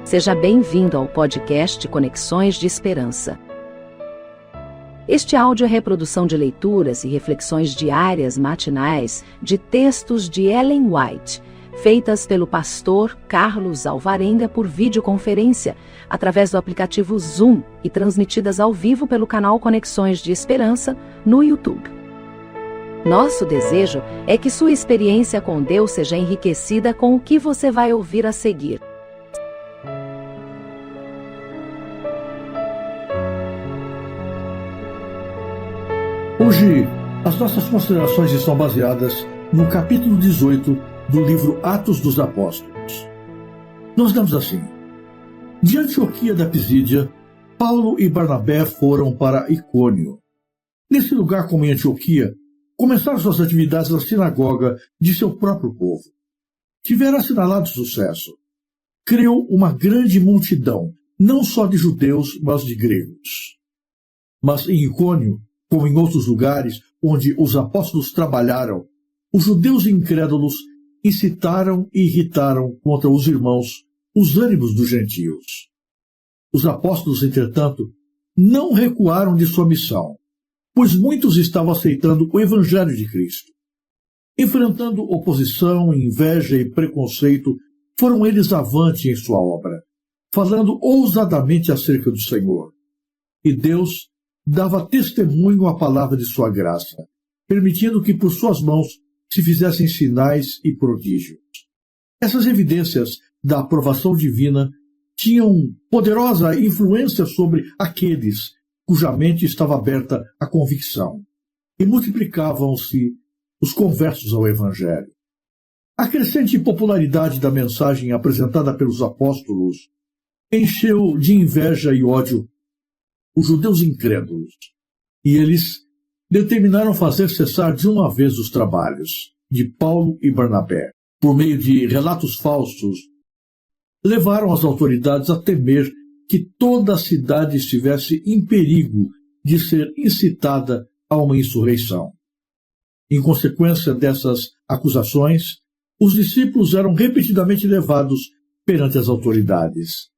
Seja bem-vindo ao podcast Conexões de Esperança. Este áudio é reprodução de leituras e reflexões diárias matinais de textos de Ellen White, feitas pelo pastor Carlos Alvarenga por videoconferência, através do aplicativo Zoom e transmitidas ao vivo pelo canal Conexões de Esperança no YouTube. Nosso desejo é que sua experiência com Deus seja enriquecida com o que você vai ouvir a seguir. Hoje, as nossas considerações estão baseadas no capítulo 18 do livro Atos dos Apóstolos. Nós damos assim: de Antioquia da Pisídia, Paulo e Barnabé foram para Icônio. Nesse lugar, como em Antioquia, começaram suas atividades na sinagoga de seu próprio povo. Tiveram assinalado sucesso. Creu uma grande multidão, não só de judeus, mas de gregos. Mas em Icônio, como em outros lugares onde os apóstolos trabalharam, os judeus incrédulos incitaram e irritaram contra os irmãos os ânimos dos gentios. Os apóstolos, entretanto, não recuaram de sua missão, pois muitos estavam aceitando o Evangelho de Cristo. Enfrentando oposição, inveja e preconceito, foram eles avante em sua obra, falando ousadamente acerca do Senhor. E Deus dava testemunho à palavra de sua graça, permitindo que por suas mãos se fizessem sinais e prodígios. Essas evidências da aprovação divina tinham poderosa influência sobre aqueles cuja mente estava aberta à convicção, e multiplicavam-se os conversos ao Evangelho. A crescente popularidade da mensagem apresentada pelos apóstolos encheu de inveja e ódio os judeus incrédulos, e eles determinaram fazer cessar de uma vez os trabalhos de Paulo e Barnabé. Por meio de relatos falsos, levaram as autoridades a temer que toda a cidade estivesse em perigo de ser incitada a uma insurreição. Em consequência dessas acusações, os discípulos eram repetidamente levados perante as autoridades.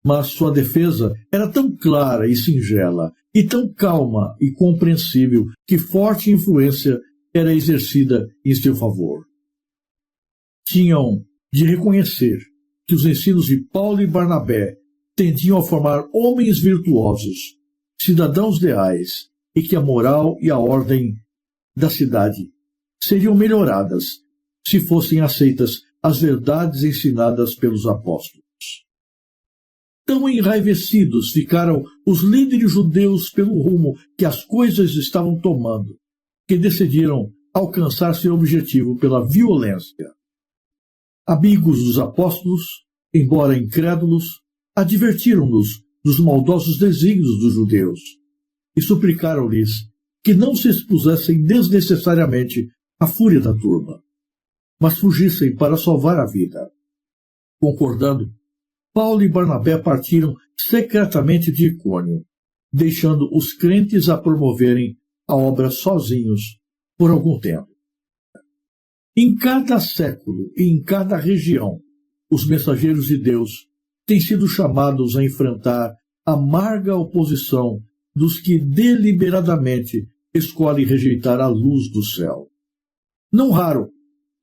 Mas sua defesa era tão clara e singela, e tão calma e compreensível, que forte influência era exercida em seu favor. Tinham de reconhecer que os ensinos de Paulo e Barnabé tendiam a formar homens virtuosos, cidadãos leais, e que a moral e a ordem da cidade seriam melhoradas se fossem aceitas as verdades ensinadas pelos apóstolos. Tão enraivecidos ficaram os líderes judeus pelo rumo que as coisas estavam tomando, que decidiram alcançar seu objetivo pela violência. Amigos dos apóstolos, embora incrédulos, advertiram-nos dos maldosos desígnios dos judeus e suplicaram-lhes que não se expusessem desnecessariamente à fúria da turba, mas fugissem para salvar a vida. Concordando, Paulo e Barnabé partiram secretamente de Icônio, deixando os crentes a promoverem a obra sozinhos por algum tempo. Em cada século e em cada região, os mensageiros de Deus têm sido chamados a enfrentar a amarga oposição dos que deliberadamente escolhem rejeitar a luz do céu. Não raro,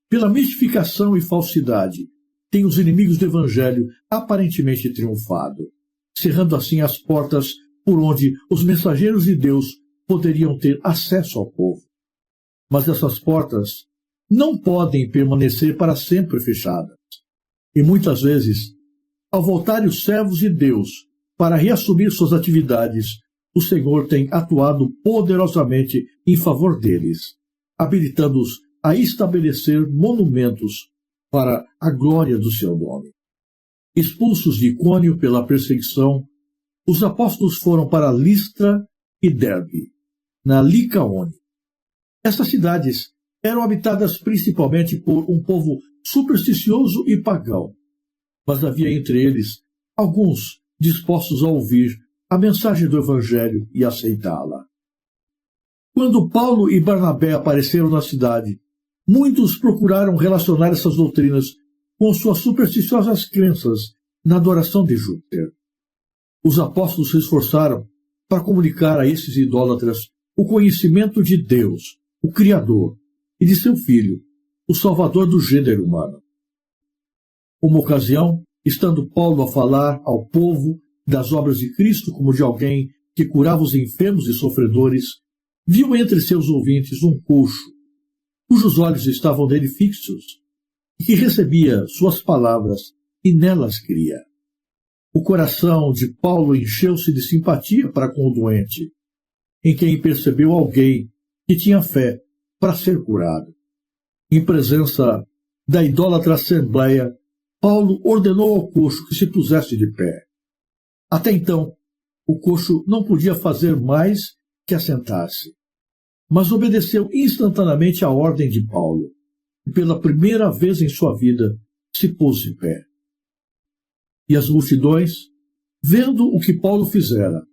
pela mistificação e falsidade, têm os inimigos do Evangelho aparentemente triunfado, cerrando assim as portas por onde os mensageiros de Deus poderiam ter acesso ao povo. Mas essas portas não podem permanecer para sempre fechadas. E muitas vezes, ao voltarem os servos de Deus para reassumir suas atividades, o Senhor tem atuado poderosamente em favor deles, habilitando-os a estabelecer monumentos para a glória do seu nome. Expulsos de Icônio pela perseguição, os apóstolos foram para Listra e Derbe, na Licaônia. Essas cidades eram habitadas principalmente por um povo supersticioso e pagão, mas havia entre eles alguns dispostos a ouvir a mensagem do Evangelho e aceitá-la. Quando Paulo e Barnabé apareceram na cidade, muitos procuraram relacionar essas doutrinas com suas supersticiosas crenças na adoração de Júpiter. Os apóstolos se esforçaram para comunicar a esses idólatras o conhecimento de Deus, o Criador, e de seu Filho, o Salvador do gênero humano. Uma ocasião, estando Paulo a falar ao povo das obras de Cristo como de alguém que curava os enfermos e sofredores, viu entre seus ouvintes um coxo, cujos olhos estavam nele fixos, e que recebia suas palavras e nelas cria. O coração de Paulo encheu-se de simpatia para com o doente, em quem percebeu alguém que tinha fé para ser curado. Em presença da idólatra assembleia, Paulo ordenou ao coxo que se pusesse de pé. Até então, o coxo não podia fazer mais que assentar-se, mas obedeceu instantaneamente à ordem de Paulo, e pela primeira vez em sua vida se pôs de pé. E as multidões, vendo o que Paulo fizera,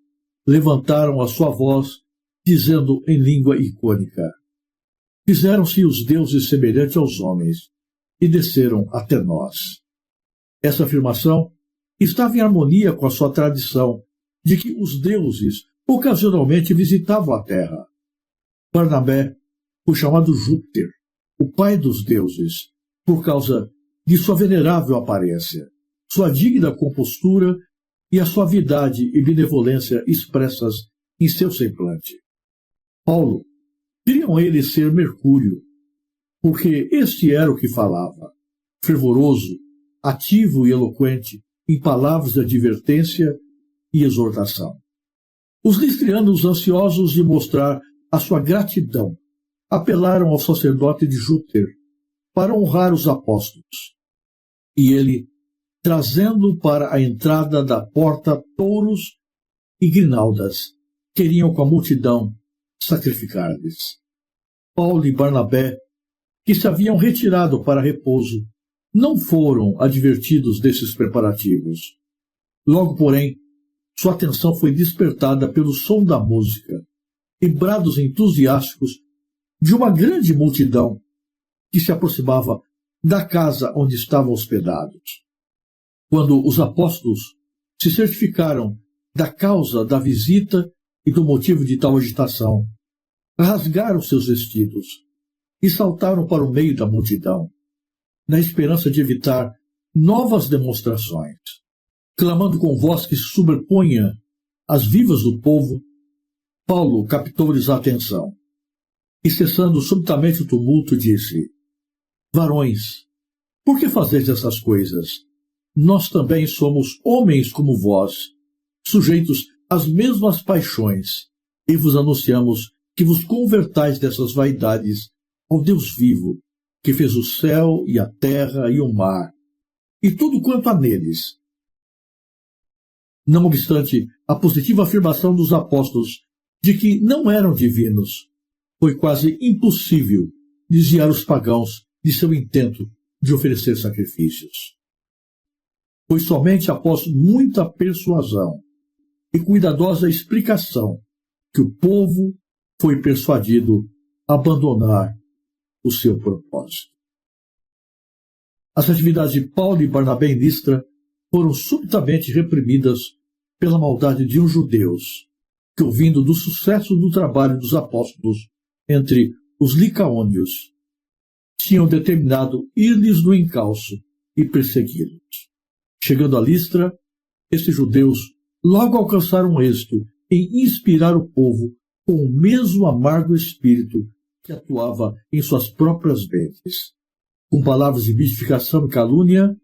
levantaram a sua voz, dizendo em língua icônica: fizeram-se os deuses semelhantes aos homens, e desceram até nós. Essa afirmação estava em harmonia com a sua tradição de que os deuses ocasionalmente visitavam a terra. Barnabé foi chamado Júpiter, o pai dos deuses, por causa de sua venerável aparência, sua digna compostura e a suavidade e benevolência expressas em seu semblante. Paulo, queriam eles ser Mercúrio, porque este era o que falava, fervoroso, ativo e eloquente em palavras de advertência e exortação. Os listrianos, ansiosos de mostrar a sua gratidão, apelaram ao sacerdote de Júpiter para honrar os apóstolos. E ele, trazendo para a entrada da porta touros e grinaldas, queriam com a multidão sacrificar-lhes. Paulo e Barnabé, que se haviam retirado para repouso, não foram advertidos desses preparativos. Logo, porém, sua atenção foi despertada pelo som da música e brados entusiásticos de uma grande multidão que se aproximava da casa onde estavam hospedados. Quando os apóstolos se certificaram da causa da visita e do motivo de tal agitação, rasgaram seus vestidos e saltaram para o meio da multidão, na esperança de evitar novas demonstrações. Clamando com voz que se sobrepunha às vivas do povo, Paulo captou-lhes a atenção e, cessando subitamente o tumulto, disse: varões, por que fazeis essas coisas? Nós também somos homens como vós, sujeitos às mesmas paixões, e vos anunciamos que vos convertais dessas vaidades ao Deus vivo, que fez o céu e a terra e o mar, e tudo quanto há neles. Não obstante a positiva afirmação dos apóstolos de que não eram divinos, foi quase impossível desviar os pagãos de seu intento de oferecer sacrifícios. Foi somente após muita persuasão e cuidadosa explicação que o povo foi persuadido a abandonar o seu propósito. As atividades de Paulo e Barnabé em Listra foram subitamente reprimidas pela maldade de uns judeus que, ouvindo do sucesso do trabalho dos apóstolos entre os licaônios, tinham determinado ir-lhes no encalço e persegui-los. Chegando a Listra, esses judeus logo alcançaram êxito em inspirar o povo com o mesmo amargo espírito que atuava em suas próprias mentes. Com palavras de mistificação e calúnia,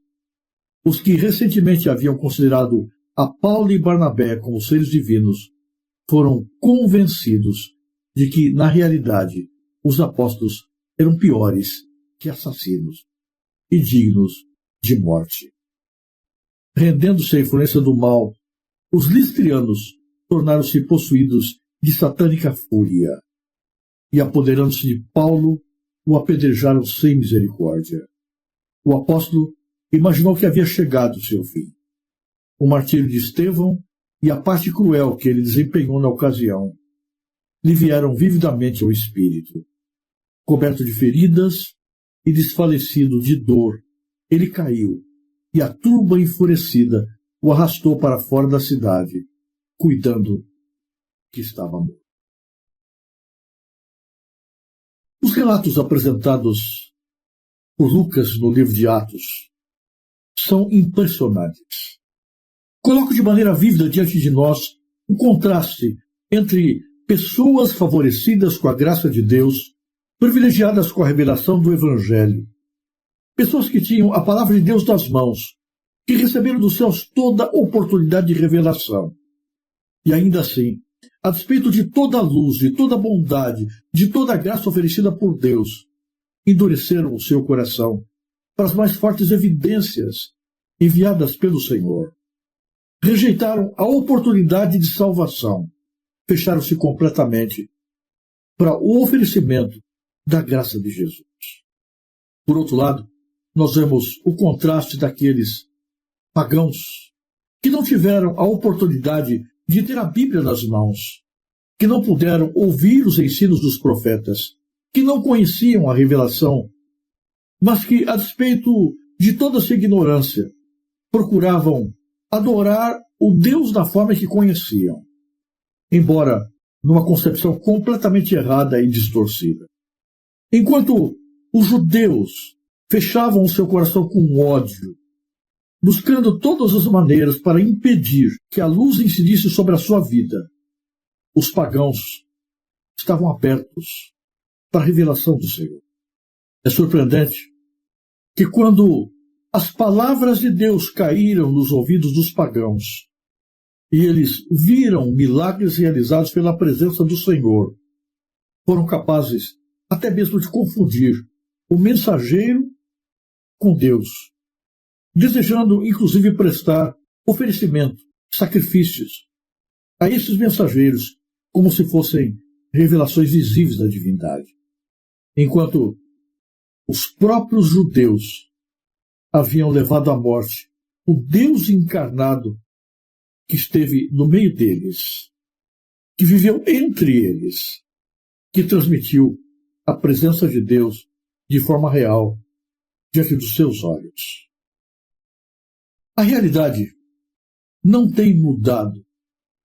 os que recentemente haviam considerado a Paulo e Barnabé como seres divinos foram convencidos de que, na realidade, os apóstolos eram piores que assassinos e dignos de morte. Rendendo-se à influência do mal, os listrianos tornaram-se possuídos de satânica fúria e, apoderando-se de Paulo, o apedrejaram sem misericórdia. O apóstolo imaginou que havia chegado o seu fim. O martírio de Estevão e a parte cruel que ele desempenhou na ocasião lhe vieram vividamente ao espírito. Coberto de feridas e desfalecido de dor, ele caiu e a turba enfurecida o arrastou para fora da cidade, cuidando que estava morto. Os relatos apresentados por Lucas no livro de Atos são impressionantes. Coloco de maneira vívida diante de nós o contraste entre pessoas favorecidas com a graça de Deus, privilegiadas com a revelação do Evangelho, pessoas que tinham a palavra de Deus nas mãos, que receberam dos céus toda oportunidade de revelação. E ainda assim, a despeito de toda a luz, de toda a bondade, de toda a graça oferecida por Deus, endureceram o seu coração para as mais fortes evidências enviadas pelo Senhor. Rejeitaram a oportunidade de salvação, fecharam-se completamente para o oferecimento da graça de Jesus. Por outro lado, nós vemos o contraste daqueles pagãos que não tiveram a oportunidade de ter a Bíblia nas mãos, que não puderam ouvir os ensinos dos profetas, que não conheciam a revelação, mas que, a despeito de toda essa ignorância, procuravam adorar o Deus da forma que conheciam, embora numa concepção completamente errada e distorcida. Enquanto os judeus fechavam o seu coração com ódio, buscando todas as maneiras para impedir que a luz incidisse sobre a sua vida, os pagãos estavam abertos para a revelação do Senhor. É surpreendente que quando as palavras de Deus caíram nos ouvidos dos pagãos e eles viram milagres realizados pela presença do Senhor, foram capazes até mesmo de confundir o mensageiro com Deus, desejando inclusive prestar oferecimento, sacrifícios a esses mensageiros como se fossem revelações visíveis da divindade. Enquanto os próprios judeus haviam levado à morte o Deus encarnado que esteve no meio deles, que viveu entre eles, que transmitiu a presença de Deus de forma real diante dos seus olhos. A realidade não tem mudado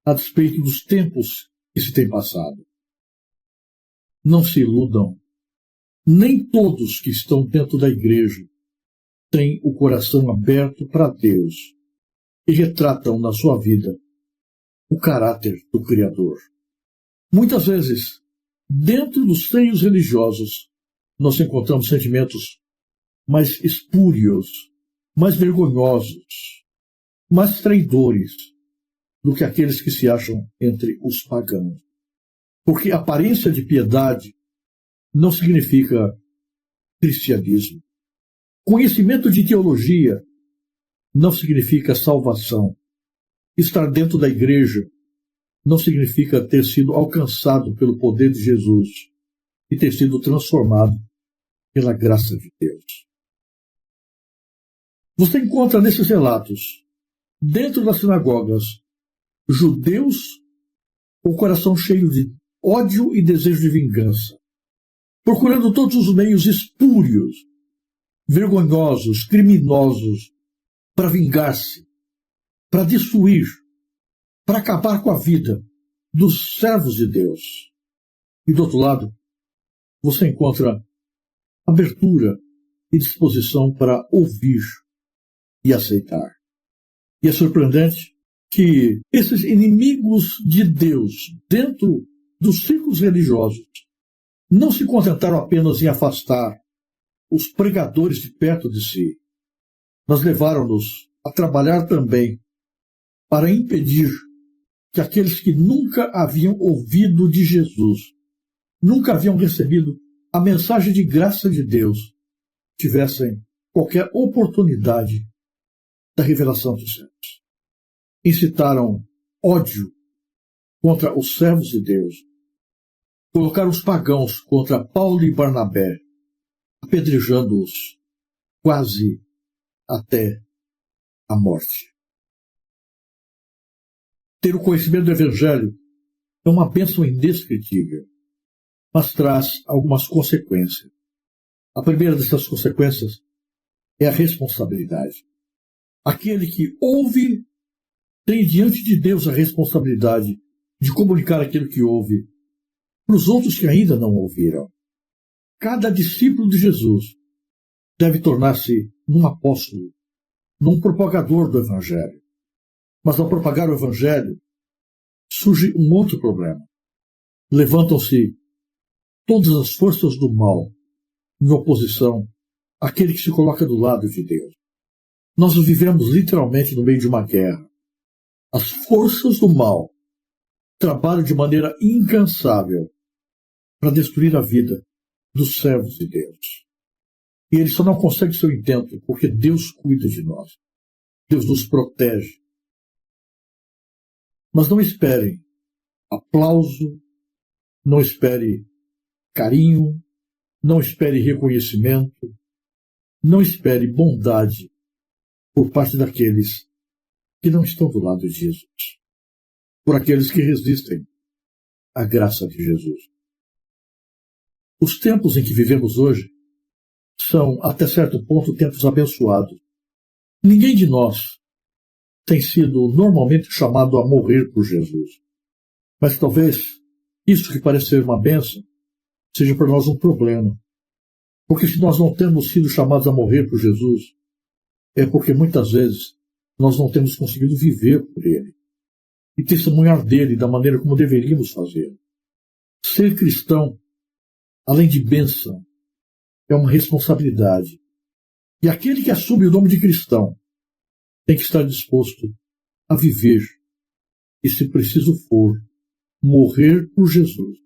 a despeito dos tempos que se têm passado. Não se iludam. Nem todos que estão dentro da igreja têm o coração aberto para Deus e retratam na sua vida o caráter do Criador. Muitas vezes, dentro dos seios religiosos, nós encontramos sentimentos mais espúrios, mais vergonhosos, mais traidores do que aqueles que se acham entre os pagãos. Porque aparência de piedade não significa cristianismo. Conhecimento de teologia não significa salvação. Estar dentro da igreja não significa ter sido alcançado pelo poder de Jesus e ter sido transformado pela graça de Deus. Você encontra nesses relatos, dentro das sinagogas, judeus com o coração cheio de ódio e desejo de vingança, procurando todos os meios espúrios, vergonhosos, criminosos, para vingar-se, para destruir, para acabar com a vida dos servos de Deus. E do outro lado, você encontra abertura e disposição para ouvir e aceitar. E é surpreendente que esses inimigos de Deus, dentro dos círculos religiosos, não se contentaram apenas em afastar os pregadores de perto de si, mas levaram-nos a trabalhar também para impedir que aqueles que nunca haviam ouvido de Jesus, nunca haviam recebido a mensagem de graça de Deus, tivessem qualquer oportunidade da revelação dos céus. Incitaram ódio contra os servos de Deus, colocaram os pagãos contra Paulo e Barnabé, apedrejando-os quase até a morte. Ter o conhecimento do Evangelho é uma bênção indescritível, mas traz algumas consequências. A primeira dessas consequências é a responsabilidade. Aquele que ouve tem diante de Deus a responsabilidade de comunicar aquilo que ouve para os outros que ainda não ouviram. Cada discípulo de Jesus deve tornar-se um apóstolo, um propagador do Evangelho. Mas ao propagar o Evangelho, surge um outro problema. Levantam-se todas as forças do mal em oposição àquele que se coloca do lado de Deus. Nós vivemos literalmente no meio de uma guerra. As forças do mal trabalham de maneira incansável para destruir a vida dos servos de Deus. E eles só não conseguem seu intento porque Deus cuida de nós. Deus nos protege. Mas não esperem aplauso, não espere carinho, não espere reconhecimento, não espere bondade por parte daqueles que não estão do lado de Jesus, por aqueles que resistem à graça de Jesus. Os tempos em que vivemos hoje são, até certo ponto, tempos abençoados. Ninguém de nós tem sido normalmente chamado a morrer por Jesus. Mas talvez isso que parece ser uma bênção seja para nós um problema. Porque se nós não temos sido chamados a morrer por Jesus, é porque muitas vezes nós não temos conseguido viver por Ele e testemunhar dele da maneira como deveríamos fazer. Ser cristão, além de bênção, é uma responsabilidade. E aquele que assume o nome de cristão tem que estar disposto a viver e, se preciso for, morrer por Jesus,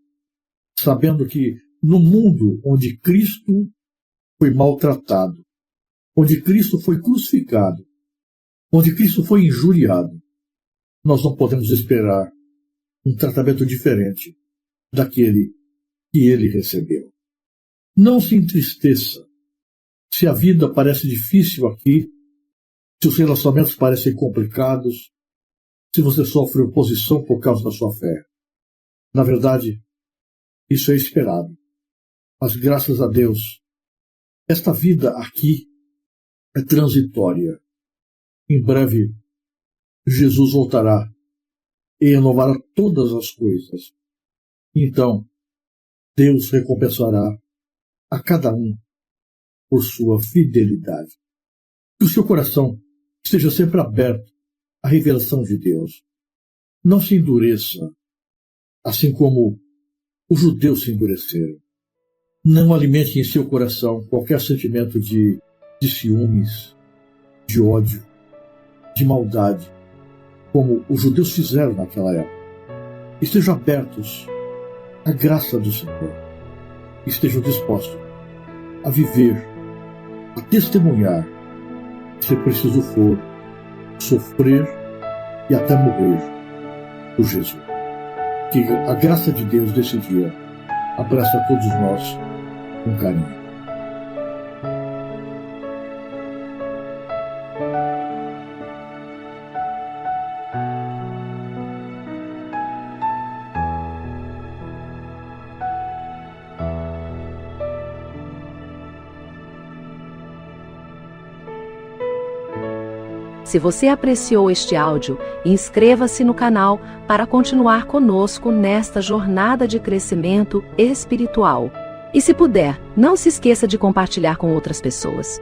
sabendo que no mundo onde Cristo foi maltratado, onde Cristo foi crucificado, onde Cristo foi injuriado, nós não podemos esperar um tratamento diferente daquele que ele recebeu. Não se entristeça se a vida parece difícil aqui, se os relacionamentos parecem complicados, se você sofre oposição por causa da sua fé. Na verdade, isso é esperado. Mas graças a Deus, esta vida aqui é transitória. Em breve, Jesus voltará e renovará todas as coisas. Então, Deus recompensará a cada um por sua fidelidade. Que o seu coração esteja sempre aberto à revelação de Deus. Não se endureça, assim como os judeus se endureceram. Não alimente em seu coração qualquer sentimento de ciúmes, de ódio, de maldade, como os judeus fizeram naquela época. Estejam abertos à graça do Senhor. Estejam dispostos a viver, a testemunhar, se preciso for, sofrer e até morrer por Jesus. Que a graça de Deus desse dia abraça a todos nós com carinho. Se você apreciou este áudio, inscreva-se no canal para continuar conosco nesta jornada de crescimento espiritual. E se puder, não se esqueça de compartilhar com outras pessoas.